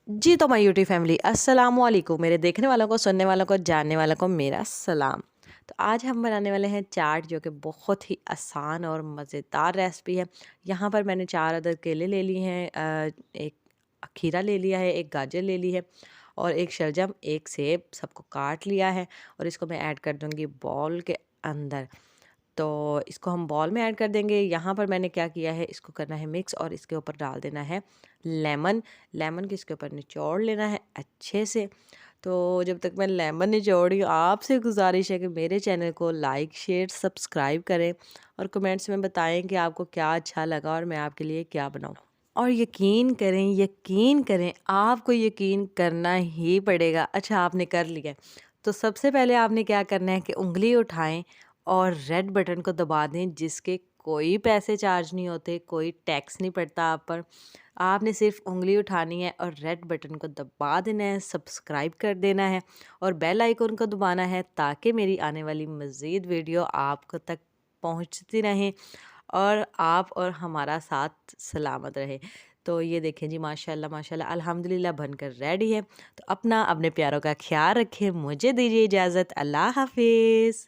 जी तो my YouTube family अस्सलाम वालेकुम। मेरे देखने वालों को, सुनने वालों को, जानने वालों को मेरा सलाम। तो आज हम बनाने वाले हैं चाट, जो कि बहुत ही आसान और मज़ेदार रेसिपी है। यहाँ पर मैंने 4 अदद केले ले लिए हैं, एक खीरा ले लिया है, एक गाजर ले ली है और एक शलजम, एक सेब, सबको काट लिया है और इसको मैं ऐड कर दूँगी बाउल के अंदर। तो इसको हम बॉल में ऐड कर देंगे। यहाँ पर मैंने क्या किया है, इसको करना है मिक्स और इसके ऊपर डाल देना है लेमन। लेमन को इसके ऊपर निचोड़ लेना है अच्छे से। तो जब तक मैं लेमन निचोड़ रही हूँ, आपसे गुजारिश है कि मेरे चैनल को लाइक, शेयर, सब्सक्राइब करें और कमेंट्स में बताएं कि आपको क्या अच्छा लगा और मैं आपके लिए क्या बनाऊँ। और यकीन करें, आपको यकीन करना ही पड़ेगा। अच्छा, आपने कर लिया है, तो सबसे पहले आपने क्या करना है कि उँगली उठाएं और रेड बटन को दबा दें, जिसके कोई पैसे चार्ज नहीं होते, कोई टैक्स नहीं पड़ता आप पर। आपने सिर्फ उँगली उठानी है और रेड बटन को दबा देना है, सब्सक्राइब कर देना है और बेल आइकन को दबाना है, ताकि मेरी आने वाली मज़ीद वीडियो आपको तक पहुंचती रहें और आप और हमारा साथ सलामत रहे। तो ये देखें जी, माशाल्लाह माशाल्लाह अल्हम्दुलिल्लाह बनकर रेडी है। तो अपना, अपने प्यारों का ख्याल रखें। मुझे दीजिए इजाज़त। अल्लाह हाफ़िज़।